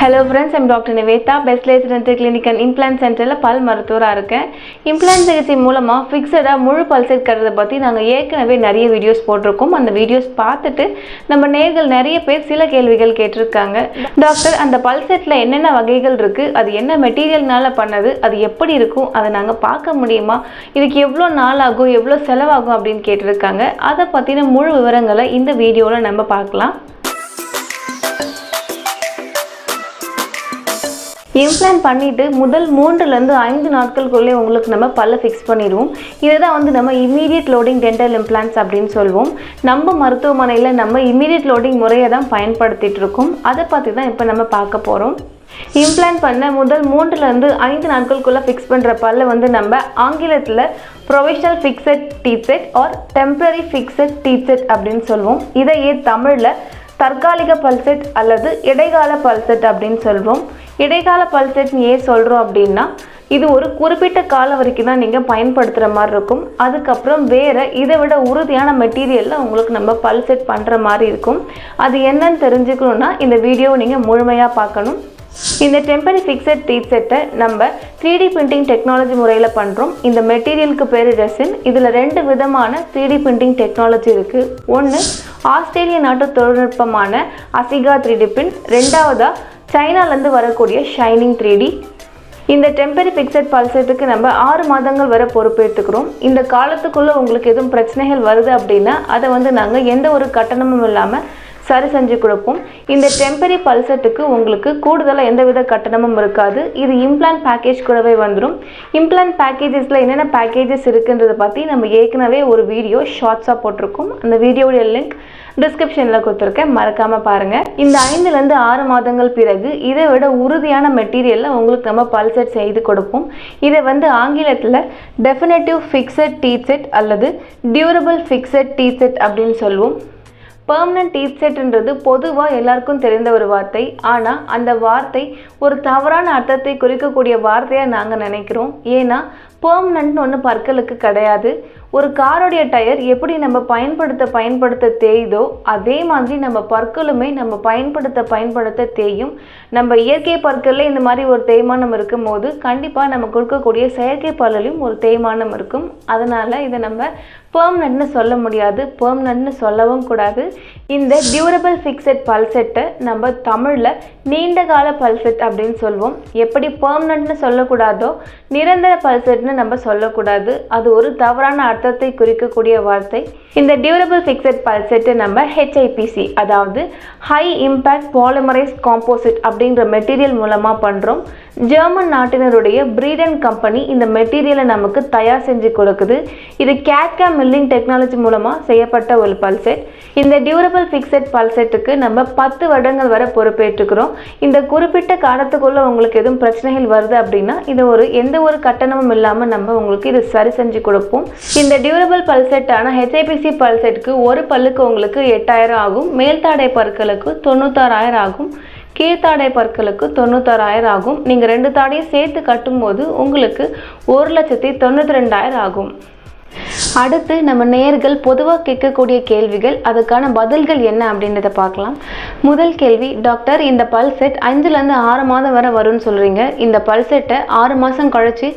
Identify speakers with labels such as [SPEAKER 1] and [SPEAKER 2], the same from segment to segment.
[SPEAKER 1] Hello friends, I'm Dr. Nivetha, Best Licensed Dental Clinic and Implant Center பல் மருத்துவரா இருக்கேன். Implant சிகிச்சை மூலமா ஃபிக்ஸடா முழு பல் செட் கட்டறத பத்தி நாங்க ஏற்கனவே நிறைய வீடியோஸ் போட்டுருக்கோம். அந்த வீடியோஸ் பார்த்துட்டு நம்ம நேயர்கள் நிறைய பேர் சில கேள்விகள் கேட்டிருக்காங்க. டாக்டர், அந்த பல் செட்ல என்னென்ன வகைகள் இருக்கு? அது என்ன மெட்டீரியல்னால பண்ணது? அது எப்படி இருக்கும்? அதை நாங்க பார்க்க முடியுமா? இதுக்கு எவ்வளவு நாள் ஆகும்? எவ்வளவு செலவாகும் அப்படின்னு கேட்டிருக்காங்க. அதை பத்தின முழு விவரங்களை இந்த வீடியோல நம்ம பார்க்கலாம். இம்ப்ளான்ட் பண்ணிட்டு முதல் 3 ல இருந்து 5 நாட்களுக்குள்ளே உங்களுக்கு நம்ம பல்ல ஃபிக்ஸ் பண்ணிடுவோம். இதுதான் நம்ம இமீடியட் லோடிங் டென்டல் இம்ப்ளான்ட்ஸ் அப்படின்னு சொல்லுவோம். நம்ம மருத்துவமனையில் நம்ம இமீடியட் லோடிங் முறையை தான் பயன்படுத்திட்டு இருக்கோம். அதை பற்றி தான் இப்போ நம்ம பார்க்க போகிறோம். இம்ப்ளான்ட் பண்ண முதல் 3 ல இருந்து 5 நாட்களுக்குள்ளே ஃபிக்ஸ் பண்ணுற பல்ல நம்ம ஆங்கிலத்தில் provisional fixed teeth set or temporary fixed teeth set அப்படின்னு சொல்லுவோம். இதையே தமிழில் தற்காலிக பல்செட் அல்லது இடைக்கால பல்செட் அப்படின்னு சொல்கிறோம். இடைக்கால பல்செட் ஏன் சொல்கிறோம் அப்படின்னா, இது ஒரு குறிப்பிட்ட காலம் வரைக்கும் தான் நீங்கள் பயன்படுத்துகிற மாதிரி இருக்கும். அதுக்கப்புறம் வேறு இதை விட உறுதியான மெட்டீரியலில் உங்களுக்கு நம்ம பல்செட் பண்ணுற மாதிரி இருக்கும். அது என்னன்னு தெரிஞ்சுக்கணுன்னா இந்த வீடியோவை நீங்கள் முழுமையாக பார்க்கணும். இந்த டெம்பரரி ஃபிக்ஸட் டீத் செட்டை நம்ம 3D பிரிண்டிங் டெக்னாலஜி முறையில் பண்ணுறோம். இந்த மெட்டீரியலுக்கு பேர் ரெசின். இதில் 2 விதமான 3D பிரிண்டிங் டெக்னாலஜி இருக்குது. ஒன்று ஆஸ்திரேலிய நாட்டு தொழில்நுட்பமான அசிகா 3D பிரிண்ட், ரெண்டாவதாக சைனாலேருந்து வரக்கூடிய ஷைனிங் 3D. இந்த டெம்பரரி ஃபிக்ஸட் பல்செட்டுக்கு நம்ம 6 மாதங்கள் வரை பொறுப்பேற்றுக்கிறோம். இந்த காலத்துக்குள்ளே உங்களுக்கு எதுவும் பிரச்சனைகள் வருது அப்படின்னா அதை நாங்கள் எந்த ஒரு கட்டணமும் இல்லாமல் சரி செஞ்சு கொடுப்போம். இந்த டெம்பரரி பல்செட்டுக்கு உங்களுக்கு கூடுதலாக எந்தவித கட்டணமும் இருக்காது. இது இம்ப்ளான்ட் பேக்கேஜ் கூடவே வந்துடும். இம்ப்ளான்ட் பேக்கேஜஸில் என்னென்ன பேக்கேஜஸ் இருக்குன்றதை பற்றி நம்ம ஏற்கனவே ஒரு வீடியோ ஷார்ட்ஸாக போட்டிருக்கோம். அந்த வீடியோடைய லிங்க் டிஸ்கிரிப்ஷனில் கொடுத்துருக்கேன், மறக்காமல் பாருங்கள். இந்த 5 ல இருந்து 6 மாதங்கள் பிறகு இதை விட உறுதியான மெட்டீரியலில் உங்களுக்கு நம்ம பல்செட் செய்து கொடுப்போம். இதை ஆங்கிலத்தில் டெஃபினட்டிவ் ஃபிக்ஸட் டீத் செட் அல்லது டியூரபிள் ஃபிக்ஸட் டீத் செட் அப்படின்னு சொல்லுவோம். பெர்மனன்ட் டீத் செட்ன்றது பொதுவாக எல்லாருக்கும் தெரிந்த ஒரு வார்த்தை. ஆனால் அந்த வார்த்தை ஒரு தவறான அர்த்தத்தை குறிக்கக்கூடிய வார்த்தையாக நாங்கள் நினைக்கிறோம். ஏன்னா பெர்மனன்ட்னு ஒன்று பற்களுக்கு கிடையாது. ஒரு காரோடைய டயர் எப்படி நம்ம பயன்படுத்த தேயுதோ அதே மாதிரி நம்ம பற்களுமே நம்ம பயன்படுத்த தேயும். நம்ம இயற்கை பற்களில் இந்த மாதிரி ஒரு தேய்மானம் இருக்கும் போது கண்டிப்பாக நம்ம கொடுக்கக்கூடிய செயற்கை பல்லையும் ஒரு தேய்மானம் இருக்கும். அதனால் இதை நம்ம பெர்மனன்ட்னு சொல்ல முடியாது, பெர்மனன்ட்னு சொல்லவும் கூடாது. இந்த டியூரபிள் ஃபிக்ஸட் பல்செட்டை நம்ம தமிழில் நீண்டகால பல்செட் அப்படின்னு சொல்லுவோம். எப்படி பெர்மனன்ட்னு சொல்லக்கூடாதோ நிரந்தர பல்செட்னு நம்ம சொல்லக்கூடாது. அது ஒரு தவறான அர்த்தத்தை குறிக்கக்கூடிய வார்த்தை. இந்த டியூரபிள் ஃபிக்ஸட் பல்செட்டை நம்ம HIPC அதாவது ஹை இம்பேக்ட் பாலிமரைஸ் காம்போசிட் அப்படின்ற மெட்டீரியல் மூலமாக பண்ணுறோம். ஜெர்மன் நாட்டினருடைய பிரீடன் கம்பெனி இந்த மெட்டீரியலை நமக்கு தயார் செஞ்சு கொடுக்குது. இது கேட்கா மில்லிங் டெக்னாலஜி மூலமாக செய்யப்பட்ட ஒரு பல்செட். இந்த டியூரபிள் ஃபிக்ஸட் பல்செட்டுக்கு நம்ம 10 வருடங்கள் வரை பொறுப்பேற்றுக்கிறோம். இந்த குறிப்பிட்ட காலத்துக்குள்ளே உங்களுக்கு எதுவும் பிரச்சனைகள் வருது அப்படின்னா இது எந்த ஒரு கட்டணமும் இல்லாமல் நம்ம உங்களுக்கு இது சரி செஞ்சு கொடுப்போம். இந்த டியூரபிள் பல்செட்டான HIPC பல்செட்டுக்கு ஒரு பல்லுக்கு உங்களுக்கு 8000 ஆகும். மேல்தாடை பற்களுக்கு 96000 ஆகும். கீழ்த்தாடை பற்களுக்கு 96000 ஆகும். நீங்கள் 2 தாடையும் சேர்த்து கட்டும்போது உங்களுக்கு 1,92,000 ஆகும். அடுத்து நம்ம நேயர்கள் பொதுவாக கேட்கக்கூடிய கேள்விகள், அதுக்கான பதில்கள் என்ன அப்படின்றத பார்க்கலாம். முதல் கேள்வி, டாக்டர் இந்த பல்செட் 5 ல இருந்து 6 மாதம் வரை வரும்னு சொல்கிறீங்க. இந்த பல்செட்டை 6 மாதம் கழிச்சு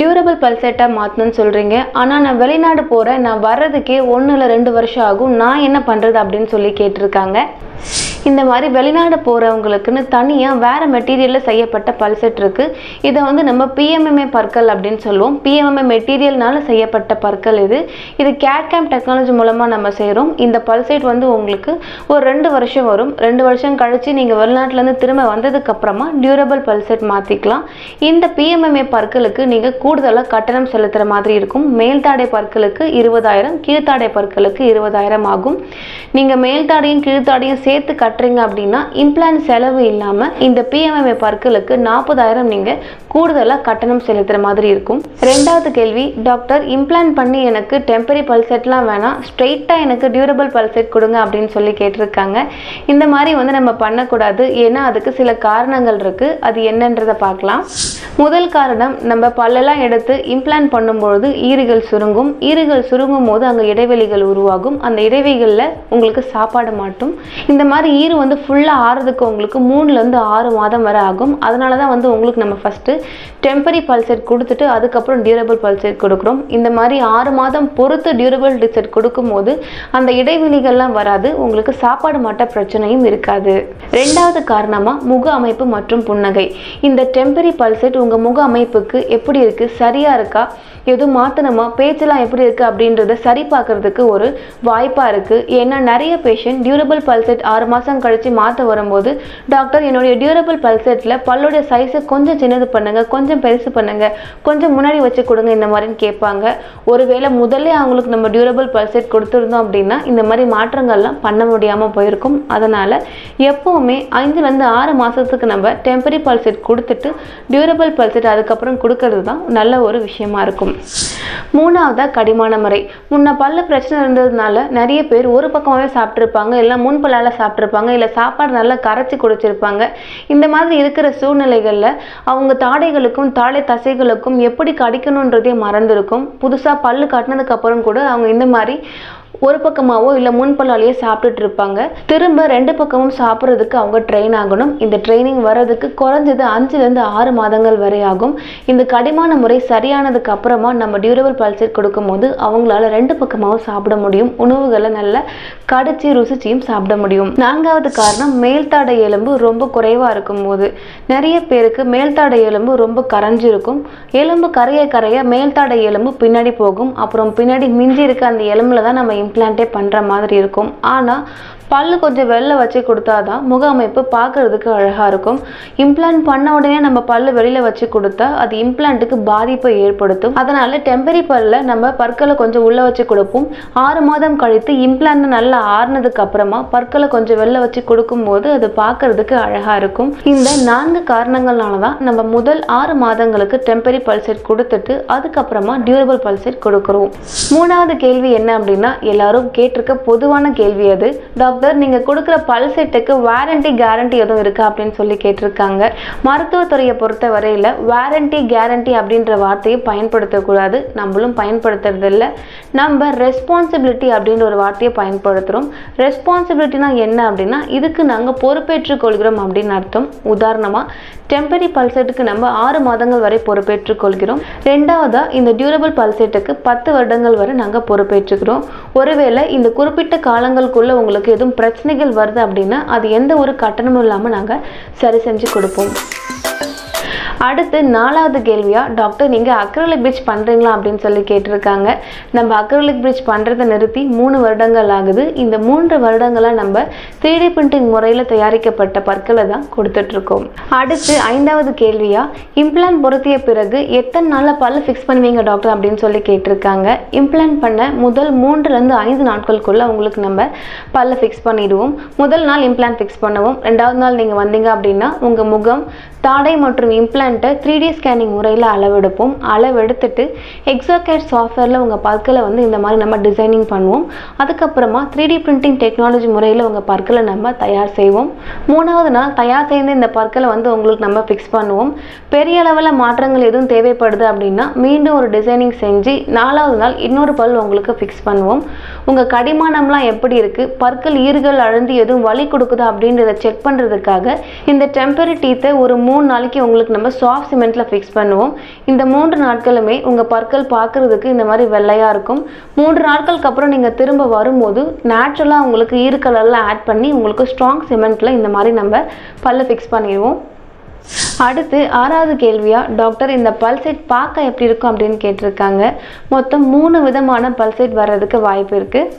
[SPEAKER 1] டியூரபிள் பல்செட்டாக மாற்றணும்னு சொல்கிறீங்க. ஆனால் நான் வெளிநாடு போகிறேன், நான் வர்றதுக்கே 1 இல்ல 2 வருஷம் ஆகும், நான் என்ன பண்ணுறது அப்படின்னு சொல்லி கேட்டிருக்காங்க. இந்த மாதிரி வெளிநாடு போகிறவங்களுக்குன்னு தனியாக வேறு மெட்டீரியலில் செய்யப்பட்ட பல்செட் இருக்குது. இதை நம்ம PMMA பற்கள் அப்படின்னு சொல்லுவோம். PMMA மெட்டீரியல்னால செய்யப்பட்ட பற்கள் இது கேட்கேம் டெக்னாலஜி மூலமாக நம்ம செய்கிறோம். இந்த பல்செட் உங்களுக்கு ஒரு 2 வருஷம் வரும். 2 வருஷம் கழித்து நீங்கள் வெளிநாட்டிலேருந்து திரும்ப வந்ததுக்கப்புறமா டியூரபிள் பல்செட் மாற்றிக்கலாம். இந்த PMMA பற்களுக்கு நீங்கள் கூடுதலாக கட்டணம் செலுத்துகிற மாதிரி இருக்கும். மேல்தாடை பற்களுக்கு 20,000, கீழ்த்தாடை பற்களுக்கு 20,000 ஆகும். நீங்கள் மேல்தாடையும் கீழ்த்தாடையும் சேர்த்து கட்டுறீங்க அப்படின்னா இம்ப்ளான்ட் செலவு இல்லாமல் இந்த PMMA பற்களுக்கு 40,000 நீங்கள் கூடுதலாக கட்டணம் செலுத்துகிற மாதிரி இருக்கும். ரெண்டாவது கேள்வி, டாக்டர் இம்ப்ளான்ட் பண்ணி எனக்கு டெம்பரரி பல்செட்லாம் வேணாம், ஸ்ட்ரெயிட்டாக எனக்கு டியூரபிள் பல்செட் கொடுங்க அப்படின்னு சொல்லி கேட்டிருக்காங்க. இந்த மாதிரி நம்ம பண்ணக்கூடாது. ஏன்னா அதுக்கு சில காரணங்கள் இருக்குது. அது என்னன்றதை பார்க்கலாம். முதல் காரணம், நம்ம பல்லெல்லாம் எடுத்து இம்ப்ளான்ட் பண்ணும்பொழுது ஈறுகள் சுருங்கும். சுருங்கும் போது அங்கே இடைவெளிகள் உருவாகும். அந்த இடைவெளிகளில் உங்களுக்கு சாப்பாடு மாட்டும். இந்த மாதிரி ஈறு வந்து ஃபுல்லாக ஆறுறதுக்கு உங்களுக்கு 3லேருந்து 6 மாதம் வரை ஆகும். அதனால தான் வந்து உங்களுக்கு நம்ம ஃபஸ்ட்டு டெம்பரரி பல்சேட் கொடுத்துட்டு அதுக்கப்புறம் டியூரபிள் பல்சேட் கொடுக்குறோம். இந்த மாதிரி 6 மாதம் பொறுத்து டியூரபிள் டிசெட் கொடுக்கும்போது அந்த இடைவெளிகள்லாம் வராது, உங்களுக்கு சாப்பாடு மாட்ட பிரச்சனையும் இருக்காது. ரெண்டாவது காரணமாக முக அமைப்பு மற்றும் புன்னகை. இந்த டெம்பரரி பல்சேட் உங்கள் முக அமைப்புக்கு எப்படி இருக்குது, சரியாக இருக்கா, எதுவும் மாற்றணுமா, பேச்செல்லாம் எப்படி இருக்குது அப்படின்றத சரி பார்க்குறதுக்கு ஒரு வாய்ப்பாக இருக்குது. ஏன்னா நிறைய பேஷண்ட் டியூரபிள் பல்சேட் 6 மாதம் கழித்து மாற்ற வரும்போது டாக்டர் என்னுடைய டியூரபிள் பல்சேட்டில் பல்லுடைய சைஸை கொஞ்சம் சின்னது பண்ணுங்கள், கொஞ்சம் பெருசு பண்ணுங்கள், கொஞ்சம் முன்னாடி வச்சு கொடுங்க இந்த மாதிரின்னு கேட்பாங்க. ஒருவேளை முதல்ல அவங்களுக்கு நம்ம டியூரபிள் பல்சேட் கொடுத்துருந்தோம் அப்படின்னா இந்த மாதிரி மாற்றங்கள்லாம் பண்ண முடியாமல் போயிருக்கும். அதனால் எப்போவுமே 5லேருந்து 6 மாதத்துக்கு நம்ம டெம்பரரி பல்சேட் கொடுத்துட்டு டியூரபிள் பல்சேட் அதுக்கப்புறம் கொடுக்கறது தான் நல்ல ஒரு விஷயமா இருக்கும். மூணாவதா கடிமான முறை. முன்ன பல்ல பிரச்சனை இருந்ததுனால நிறைய பேர் ஒரு பக்கமாகவே சாப்பிட்ருப்பாங்க, இல்லை முன்பல்லால சாப்பிட்ருப்பாங்க, இல்லை சாப்பாடு நல்லா கரைச்சி குடிச்சிருப்பாங்க. இந்த மாதிரி இருக்கிற சூழ்நிலைகளில் அவங்க தாடைகளுக்கும் தாடை தசைகளுக்கும் எப்படி கடிக்கணுன்றதே மறந்துருக்கும். புதுசாக பல்லு கட்டினதுக்கு அப்புறம் கூட அவங்க இந்த மாதிரி ஒரு பக்கமாவோ இல்லை முன்பல்லாலேயே சாப்பிட்டுட்டு இருப்பாங்க. திரும்ப 2 பக்கமும் சாப்பிட்றதுக்கு அவங்க ட்ரெயின் ஆகணும். இந்த ட்ரைனிங் வர்றதுக்கு குறைஞ்சது 5லேருந்து 6 மாதங்கள் வரை ஆகும். இந்த கடிமான முறை சரியானதுக்கு அப்புறமா நம்ம டியூரபிள் பல்சேட் கொடுக்கும்போது அவங்களால 2 பக்கமாகவும் சாப்பிட முடியும், உணவுகளை நல்லா கடிச்சு ருசிச்சியும் சாப்பிட முடியும். 4வது காரணம் மேல்தாடை எலும்பு ரொம்ப குறைவாக இருக்கும்போது. நிறைய பேருக்கு மேல்தாடை எலும்பு ரொம்ப கரைஞ்சிருக்கும். எலும்பு கரைய மேல்தாடை எலும்பு பின்னாடி போகும். அப்புறம் பின்னாடி மிஞ்சி இருக்க அந்த எலும்புல தான் நம்ம இம்ப்ளான்ட்டே பண்ணுற மாதிரி இருக்கும். ஆனால் பல்லு கொஞ்சம் வெளில வச்சு கொடுத்தாதான் முக அமைப்பு பார்க்கறதுக்கு அழகாக இருக்கும். இம்ப்ளான்ட் பண்ண உடனே நம்ம பல்லு வெளியில் வச்சு கொடுத்தா அது இம்ப்ளான்ட்டுக்கு பாதிப்பை ஏற்படுத்தும். அதனால் டெம்பரரி பல்ல நம்ம பற்களை கொஞ்சம் உள்ளே வச்சு கொடுப்போம். 6 மாதம் கழித்து இம்ப்ளான்ட் நல்லா ஆறுனதுக்கு அப்புறமா பற்களை கொஞ்சம் வெளில வச்சு கொடுக்கும்போது அது பார்க்கறதுக்கு அழகாக இருக்கும். இந்த 4 காரணங்களால தான் நம்ம முதல் 6 மாதங்களுக்கு டெம்பரரி பல்சேட் கொடுத்துட்டு அதுக்கப்புறமா டியூரபிள் பல்சேட் கொடுக்குறோம். 3வது கேள்வி என்ன அப்படின்னா, எல்லாரும் கேட்டிருக்க பொதுவான கேள்வி அது. டாக்டர் நீங்க கொடுக்குற பல்செட்டுக்கு வாரண்டி கேரண்டி எதுவும் இருக்கா அப்படின்னு சொல்லி கேட்டிருக்காங்க. மருத்துவத்துறையை பொறுத்த வரையில வாரண்டி கேரண்டி அப்படின்ற வார்த்தையை பயன்படுத்தக்கூடாது, நம்மளும் பயன்படுத்துறது இல்லை. நம்ம ரெஸ்பான்சிபிலிட்டி அப்படின்ற ஒரு வார்த்தையை பயன்படுத்துகிறோம். ரெஸ்பான்சிபிலிட்டினா என்ன அப்படின்னா, இதுக்கு நாங்கள் பொறுப்பேற்றுக் கொள்கிறோம் அப்படின்னு அர்த்தம். உதாரணமாக டெம்பரரி பல்செட்டுக்கு நம்ம 6 மாதங்கள் வரை பொறுப்பேற்றுக் கொள்கிறோம். ரெண்டாவதா இந்த டியூரபிள் பல்செட்டுக்கு 10 வருடங்கள் வரை நாங்கள் பொறுப்பேற்றுக்கிறோம். ஒருவேளை இந்த குறிப்பிட்ட காலங்களுக்குள்ள உங்களுக்கு எதுவும் பிரச்சனைகள் வருது அப்படின்னா அது எந்த ஒரு கட்டணமும் இல்லாமல் நாங்கள் சரி செஞ்சு கொடுப்போம். அடுத்து 4வது கேள்வியா, டாக்டர் நீங்கள் அக்ரிலிக் பிரிட்ஜ் பண்ணுறீங்களா அப்படின்னு சொல்லி கேட்டிருக்காங்க. நம்ம அக்ரிலிக் பிரிட்ஜ் பண்ணுறதை நிறுத்தி 3 வருடங்கள் ஆகுது. இந்த 3 வருடங்களாக நம்ம 3D பிரிண்டிங் முறையில் தயாரிக்கப்பட்ட பற்களை தான் கொடுத்துட்ருக்கோம். அடுத்து 5வது கேள்வியா, இம்ப்ளான்ட் பொருத்திய பிறகு எத்தனை நாளில் பல்லு ஃபிக்ஸ் பண்ணுவீங்க டாக்டர் அப்படின்னு சொல்லி கேட்டிருக்காங்க. இம்ப்ளான்ட் பண்ண முதல் 3லேருந்து 5 நாட்களுக்குள்ளே உங்களுக்கு நம்ம பல்லை ஃபிக்ஸ் பண்ணிடுவோம். முதல் நாள் இம்ப்ளான்ட் ஃபிக்ஸ் பண்ணுவோம். 2வது நாள் நீங்கள் வந்தீங்க அப்படின்னா உங்கள் முகம், தாடை மற்றும் இம்ப்ளான்ட்டை 3D ஸ்கேனிங் முறையில் அளவெடுப்போம். அளவெடுத்துட்டு எக்ஸாகேட் சாஃப்ட்வேரில் உங்கள் பற்களை வந்து இந்த மாதிரி நம்ம டிசைனிங் பண்ணுவோம். அதுக்கப்புறமா 3D பிரிண்டிங் டெக்னாலஜி முறையில் உங்கள் பற்களை நம்ம தயார் செய்வோம். 3வது நாள் தயார் செய்த இந்த பற்களை வந்து உங்களுக்கு நம்ம ஃபிக்ஸ் பண்ணுவோம். பெரிய அளவில் மாற்றங்கள் எதுவும் தேவைப்படுது அப்படின்னா மீண்டும் ஒரு டிசைனிங் செஞ்சு 4வது நாள் இன்னொரு பல் உங்களுக்கு ஃபிக்ஸ் பண்ணுவோம். உங்கள் கடிமானம்லாம் எப்படி இருக்குது, பற்கள் ஈறுகள் அழுந்து எதுவும் வலி கொடுக்குதா அப்படின்றத செக் பண்ணுறதுக்காக இந்த டெம்பரரி டீத்தை ஒரு 3 நாளைக்கு உங்களுக்கு நம்ம சாஃப்ட் சிமெண்ட்டில் ஃபிக்ஸ் பண்ணுவோம். இந்த 3 நாட்களுமே உங்கள் பற்கள் பார்க்குறதுக்கு இந்த மாதிரி வெள்ளையாக இருக்கும். 3 நாட்களுக்கு அப்புறம் நீங்கள் திரும்ப வரும்போது நேச்சுரலாக உங்களுக்கு ஈறுக்கலெல்லாம் ஆட் பண்ணி உங்களுக்கு ஸ்ட்ராங் சிமெண்ட்டில் இந்த மாதிரி நம்ம பல்ல ஃபிக்ஸ் பண்ணிடுவோம். அடுத்து 6வது கேள்வியா, டாக்டர் இந்த பல்செட் பார்க்க எப்படி இருக்கும் அப்படின்னு கேட்டிருக்காங்க. மொத்தம் 3 விதமான பல்செட் வர்றதுக்கு வாய்ப்பு இருக்குது.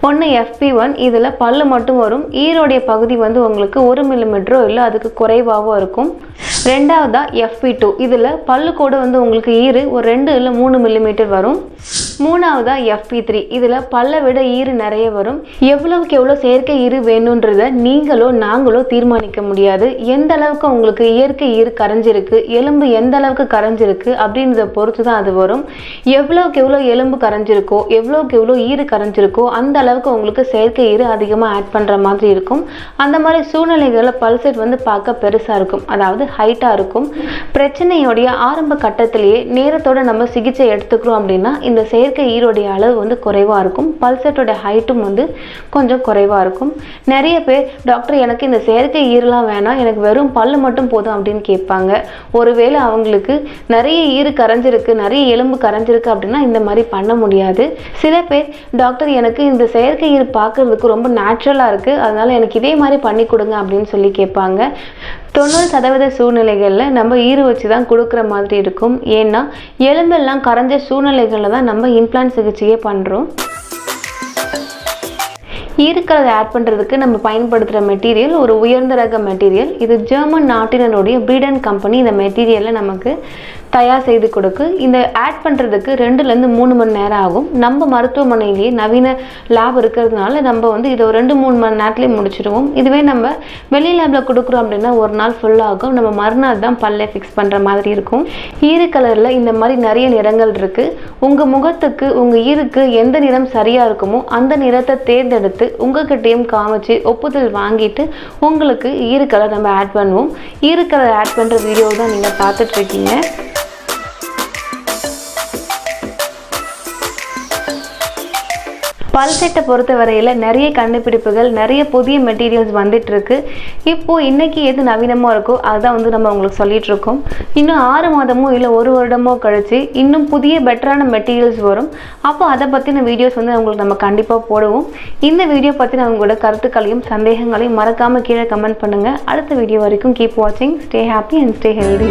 [SPEAKER 1] ஒன்று FP1, இதில் பல்லு மட்டும் வரும். ஈரோடைய பகுதி வந்து உங்களுக்கு 1 மில்லிமீட்டரோ இல்லை அதுக்கு குறைவாகவும் இருக்கும். ரெண்டாவதா FP2, இதில் பல்லு கூட வந்து உங்களுக்கு ஈறு ஒரு 2 இல்லை 3 மில்லிமீட்டர் வரும். மூணாவதா FP3, இதில் பல்லை விட ஈறு நிறைய வரும். எவ்வளவுக்கு எவ்வளோ செயற்கை ஈறு வேணுன்றத நீங்களோ நாங்களோ தீர்மானிக்க முடியாது. எந்த அளவுக்கு உங்களுக்கு இயற்கை ஈறு ஈறு கரைஞ்சிருக்கு, எலும்பு எந்த அளவுக்கு கரைஞ்சிருக்கு அப்படின்றத பொறுத்து தான் அது வரும். எவ்வளோக்கு எவ்வளோ எலும்பு கரைஞ்சிருக்கோ, எவ்வளோக்கு எவ்வளோ ஈறு கரைஞ்சிருக்கோ அந்த அளவுக்கு உங்களுக்கு செயற்கை ஈறு அதிகமாக ஆட் பண்ணுற மாதிரி இருக்கும். அந்த மாதிரி சூழ்நிலைகளில் பல்செட் வந்து பார்க்க பெருசாக இருக்கும், அதாவது ஹைட்டாக இருக்கும். பிரச்சனையோடைய ஆரம்ப கட்டத்திலேயே நேரத்தோட நம்ம சிகிச்சை எடுத்துக்கிறோம் அப்படின்னா இந்த செயற்கை ஈரோடைய அளவு வந்து குறைவாக இருக்கும். பல்செட்டோட ஹைட்டும் வந்து கொஞ்சம் குறைவாக இருக்கும். நிறைய பேர் டாக்டர் எனக்கு இந்த செயற்கை ஈரெலாம் வேணாம், எனக்கு வெறும் பல்லு மட்டும் போதும் அப்படின்னு கேட்பாங்க. ஒருவேளை அவங்களுக்கு நிறைய ஈறு கரைஞ்சிருக்கு, நிறைய எலும்பு கரைஞ்சிருக்கு அப்படின்னா இந்த மாதிரி பண்ண முடியாது. சில பேர் டாக்டர் எனக்கு இந்த செயற்கை ஈறு பார்க்கறதுக்கு ரொம்ப நேச்சுரலாக இருக்குது, அதனால எனக்கு இதே மாதிரி பண்ணி கொடுங்க அப்படின்னு சொல்லி கேட்பாங்க. 90% சூழ்நிலைகளில் நம்ம ஈறு வச்சு தான் கொடுக்குற மாதிரி இருக்கும். ஏன்னா எலும்பெல்லாம் கரைஞ்ச சூழ்நிலைகளில் தான் நம்ம இம்ப்ளான்ட் சிகிச்சையே பண்ணுறோம். ஈறுக்களை ஆட் பண்ணுறதுக்கு நம்ம பயன்படுத்துகிற மெட்டீரியல் ஒரு உயர்ந்த ரக மெட்டீரியல். இது ஜெர்மன் நாட்டினருடைய பிரீடன் கம்பெனி இந்த மெட்டீரியலை நமக்கு தயார் செய்து கொடுக்கு. இந்த ஆட் பண்ணுறதுக்கு 2லேருந்து 3 மணி நேரம் ஆகும். நம்ம மருத்துவமனையிலேயே நவீன லேப் இருக்கிறதுனால நம்ம வந்து இதை ஒரு 2-3 மணி நேரத்துலேயே முடிச்சிடுவோம். இதுவே நம்ம வெளி லேபில் கொடுக்குறோம் அப்படின்னா ஒரு நாள் ஃபுல்லாகும். நம்ம மறுநாள் தான் பல்லை ஃபிக்ஸ் பண்ணுற மாதிரி இருக்கும். ஈறு கலரில் இந்த மாதிரி நிறைய நிறங்கள் இருக்குது. உங்கள் முகத்துக்கு உங்கள் ஈருக்கு எந்த நிறம் சரியாக இருக்குமோ அந்த நிறத்தை தேர்ந்தெடுத்து உங்ககிட்டையும் காமிச்சு ஒப்புதல் வாங்கிட்டு உங்களுக்கு ஈறு கலர் நம்ம ஆட் பண்ணுவோம். ஈறு கலர் ஆட் பண்ணுற வீடியோ தான் நீங்கள் பார்த்துட்ருக்கீங்க. பல்செட்டை பொறுத்த வரையில் நிறைய கண்டுபிடிப்புகள், நிறைய புதிய மெட்டீரியல்ஸ் வந்துட்டுருக்கு. இப்போது இன்றைக்கி எது நவீனமாக இருக்கோ அதுதான் வந்து நம்ம உங்களுக்கு சொல்லிகிட்ருக்கோம். இன்னும் 6 மாதமோ இல்லை 1 வருடமோ கழித்து இன்னும் புதிய பெட்டரான மெட்டீரியல்ஸ் வரும். அப்போ அதை பற்றின வீடியோஸ் வந்து உங்களுக்கு நம்ம கண்டிப்பாக போடுவோம். இந்த வீடியோ பற்றின உங்களோட கருத்துக்களையும் சந்தேகங்களையும் மறக்காமல் கீழே கமெண்ட் பண்ணுங்கள். அடுத்த வீடியோ வரைக்கும் கீப் வாட்சிங், stay happy and stay healthy.